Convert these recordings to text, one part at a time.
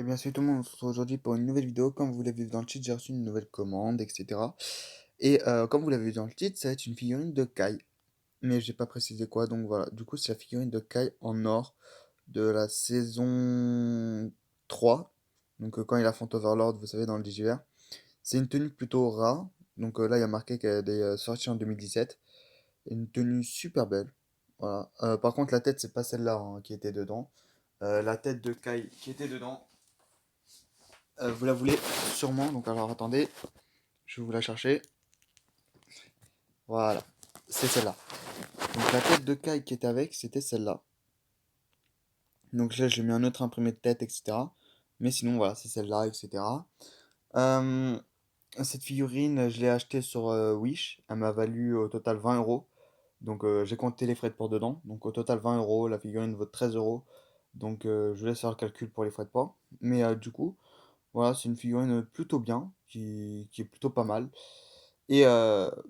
Eh bien, salut tout le monde, on se retrouve aujourd'hui pour une nouvelle vidéo. Comme vous l'avez vu dans le titre, j'ai reçu une nouvelle commande, etc. Et comme vous l'avez vu dans le titre, ça va être une figurine de Kai. Mais j'ai pas précisé quoi, donc voilà. Du coup, c'est la figurine de Kai en or de la saison 3. Donc quand il affronte Overlord, vous savez, dans le DJR. C'est une tenue plutôt rare. Donc là, il y a marqué qu'elle est sortie en 2017. Une tenue super belle. Voilà. Par contre, la tête, c'est pas celle-là hein, qui était dedans. La tête de Kai qui était dedans. Vous la voulez sûrement, donc alors attendez, je vais vous la chercher. Voilà, c'est celle-là. Donc la tête de Kai qui était avec, c'était celle-là. Donc là, j'ai mis un autre imprimé de tête, etc. Mais sinon, voilà, c'est celle-là, etc. Euh, cette figurine, je l'ai achetée sur Wish. Elle m'a valu au total 20 euros. Donc j'ai compté les frais de port dedans. Donc au total 20 euros, la figurine vaut 13 euros. Donc je vous laisse faire le calcul pour les frais de port. Mais du coup, voilà, c'est une figurine plutôt bien, qui est plutôt pas mal. Et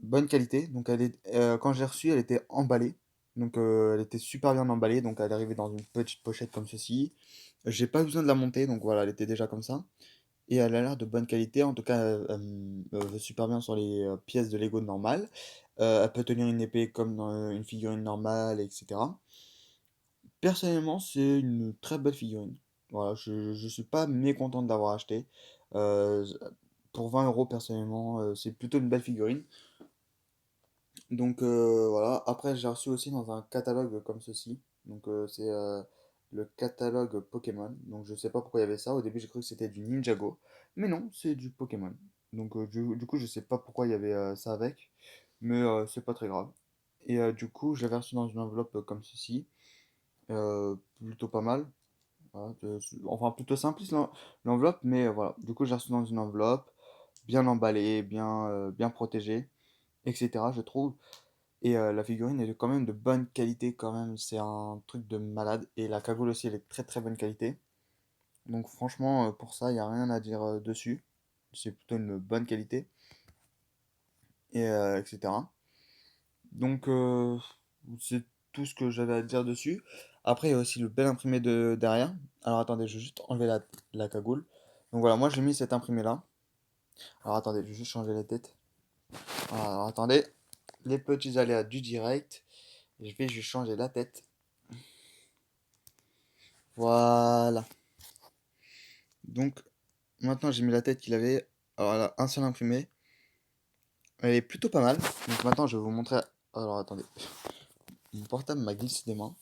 bonne qualité. Donc quand je l'ai reçue, elle était emballée. Donc elle était super bien emballée. Donc elle est arrivée dans une petite pochette comme ceci. J'ai pas eu besoin de la monter, donc voilà, elle était déjà comme ça. Et elle a l'air de bonne qualité. En tout cas, elle va super bien sur les pièces de Lego normales. Elle peut tenir une épée comme dans une figurine normale, etc. Personnellement, c'est une très belle figurine. Voilà, je suis pas mécontent de l'avoir acheté. Euh, pour 20 euros, personnellement, c'est plutôt une belle figurine. Donc voilà, après j'ai reçu aussi dans un catalogue comme ceci. Donc c'est le catalogue Pokémon. Donc je sais pas pourquoi il y avait ça. Au début j'ai cru que c'était du Ninjago. Mais non, c'est du Pokémon. Donc du coup je sais pas pourquoi il y avait ça avec. Mais c'est pas très grave. Et du coup je l'avais reçu dans une enveloppe comme ceci. Plutôt pas mal. Voilà, enfin plutôt simpliste l'enveloppe. Mais voilà, du coup j'ai reçu dans une enveloppe. Bien emballée, bien protégée, etc. je trouve. Et la figurine est quand même de bonne qualité quand même, c'est un truc de malade. Et la cagoule aussi, elle est de très très bonne qualité. Donc franchement, pour ça, il n'y a rien à dire dessus. C'est plutôt une bonne qualité, et etc. Donc c'est tout ce que j'avais à dire dessus. Après, il y a aussi le bel imprimé de derrière. Alors attendez, je vais juste enlever la cagoule. Donc voilà, moi j'ai mis cet imprimé là. Alors attendez, je vais juste changer la tête. Alors attendez, les petits aléas du direct. Je vais juste changer la tête. Voilà. Donc maintenant, j'ai mis la tête qu'il avait. Alors, elle a un seul imprimé. Elle est plutôt pas mal. Donc maintenant, je vais vous montrer. Alors, attendez. Mon portable m'a glissé des mains.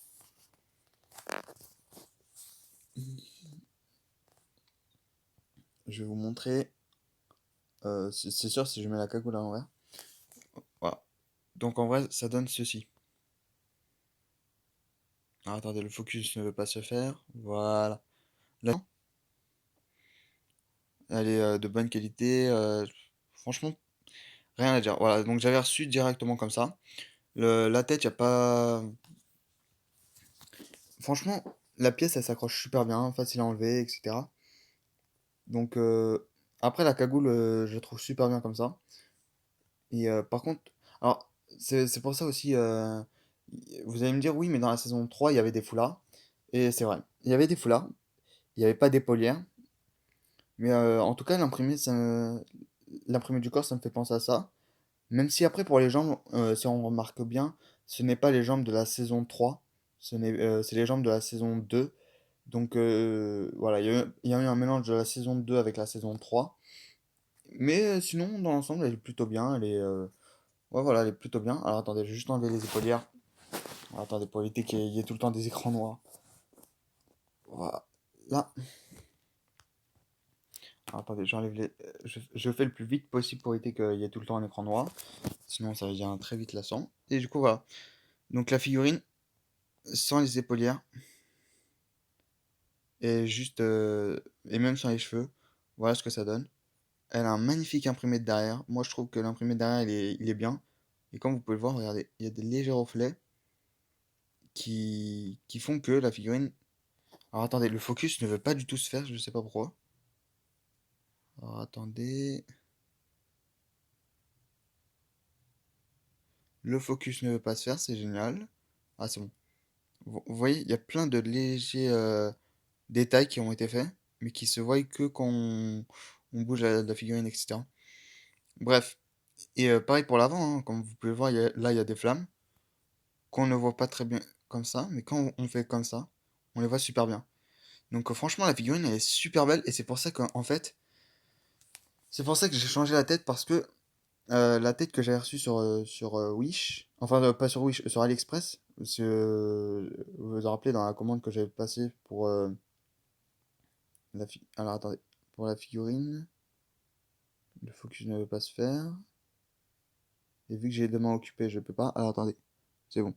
Je vais vous montrer. C'est sûr si je mets la cagoule à l'envers. Voilà. Donc en vrai, ça donne ceci. Alors, attendez, le focus ne veut pas se faire. Voilà. Là, elle est de bonne qualité. Franchement, rien à dire. Voilà. Donc j'avais reçu directement comme ça. La tête, y a pas. Franchement, la pièce, elle s'accroche super bien, facile à enlever, etc. Donc après la cagoule, je la trouve super bien comme ça. Et par contre, alors c'est pour ça aussi, vous allez me dire oui, mais dans la saison 3 il y avait des foulards. Et c'est vrai, il y avait des foulards, il n'y avait pas d'épaulière. Mais en tout cas, l'imprimé du corps, ça me fait penser à ça. Même si après pour les jambes, si on remarque bien, ce n'est pas les jambes de la saison 3, c'est les jambes de la saison 2. Donc voilà, il y a eu un mélange de la saison 2 avec la saison 3. Mais sinon, dans l'ensemble, elle est plutôt bien. Ouais, voilà, elle est plutôt bien. Alors attendez, je vais juste enlever les épaulières. Alors, attendez, pour éviter qu'il y ait tout le temps des écrans noirs. Voilà. Là. Alors, attendez, j'enlève je fais le plus vite possible pour éviter qu'il y ait tout le temps un écran noir. Sinon, ça devient très vite lassant. Et du coup, voilà. Donc, la figurine, sans les épaulières, et juste. Et même sans les cheveux, voilà ce que ça donne. Elle a un magnifique imprimé de derrière. Moi, je trouve que l'imprimé de derrière, il est bien. Et comme vous pouvez le voir, regardez, il y a des légers reflets qui font que la figurine. Alors attendez, le focus ne veut pas du tout se faire, je sais pas pourquoi. Alors attendez. Le focus ne veut pas se faire, c'est génial. Ah, c'est bon. Vous voyez, il y a plein de légers détails qui ont été faits. mais qui se voient que quand on bouge la figurine, etc. Bref, et pareil pour l'avant, hein, comme vous pouvez le voir, là il y a des flammes qu'on ne voit pas très bien comme ça, mais quand on fait comme ça, on les voit super bien. Donc franchement, la figurine elle est super belle et c'est pour ça qu'en fait, c'est pour ça que j'ai changé la tête parce que la tête que j'avais reçue sur Wish, enfin pas sur Wish, sur AliExpress, vous vous rappelez dans la commande que j'avais passée pour alors attendez, pour la figurine, le focus ne veut pas se faire. Et vu que j'ai les deux mains occupées, je peux pas. Alors attendez, c'est bon.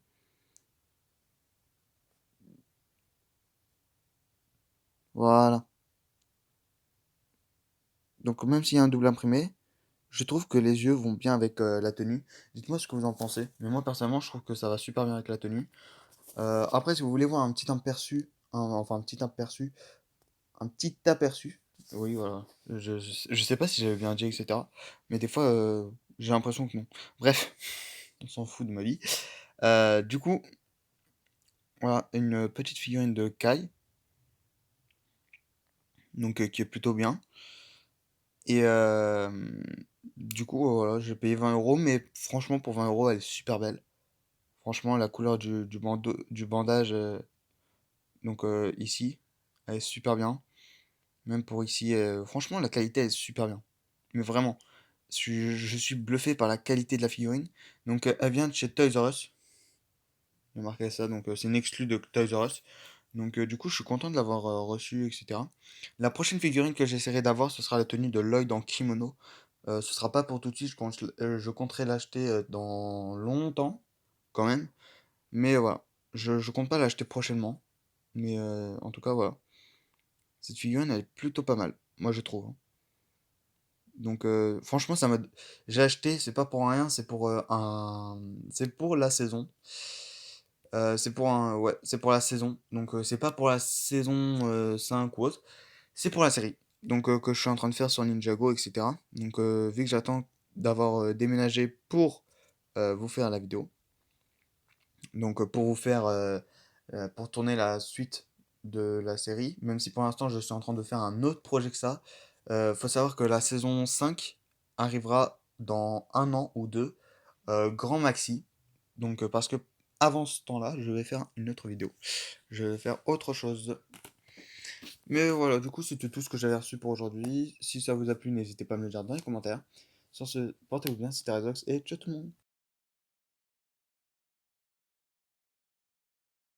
Voilà. Donc même s'il y a un double imprimé, je trouve que les yeux vont bien avec la tenue. Dites-moi ce que vous en pensez. Mais moi personnellement, je trouve que ça va super bien avec la tenue. Après, si vous voulez voir un petit aperçu, enfin un petit aperçu. Oui, voilà. Je sais pas si j'avais bien dit, etc. Mais des fois, j'ai l'impression que non. Bref, on s'en fout de ma vie. Du coup, voilà, une petite figurine de Kai, donc qui est plutôt bien. Et du coup, voilà, j'ai payé 20 euros, mais franchement, pour 20 euros, elle est super belle. Franchement, la couleur du bandage, donc ici, elle est super bien. Même pour ici, franchement, la qualité elle est super bien. Mais vraiment, je suis bluffé par la qualité de la figurine. Donc, elle vient de chez Toys R Us. J'ai marqué ça, donc c'est une exclue de Toys R Us. Donc, du coup, je suis content de l'avoir reçue, etc. La prochaine figurine que j'essaierai d'avoir, ce sera la tenue de Lloyd en kimono. Ce sera pas pour tout de suite, je compterai l'acheter dans longtemps, quand même. Mais voilà, je compte pas l'acheter prochainement. Mais en tout cas, voilà. Cette figurine, elle est plutôt pas mal, moi je trouve, hein. Donc franchement, j'ai acheté, c'est pas pour rien, c'est pour la saison. C'est pour la saison. Donc c'est pas pour la saison 5 ou autre, c'est pour la série. Donc que je suis en train de faire sur Ninjago, etc. Donc vu que j'attends d'avoir déménagé pour vous faire la vidéo, donc pour vous faire pour tourner la suite de la série, même si pour l'instant je suis en train de faire un autre projet que ça. Faut savoir que la saison 5 arrivera dans un an ou deux, grand maxi. Donc parce que avant ce temps-là, je vais faire une autre vidéo. Je vais faire autre chose. Mais voilà, du coup c'était tout ce que j'avais reçu pour aujourd'hui. Si ça vous a plu, n'hésitez pas à me le dire dans les commentaires. Sur ce, portez-vous bien, c'était Rezox et ciao tout le monde.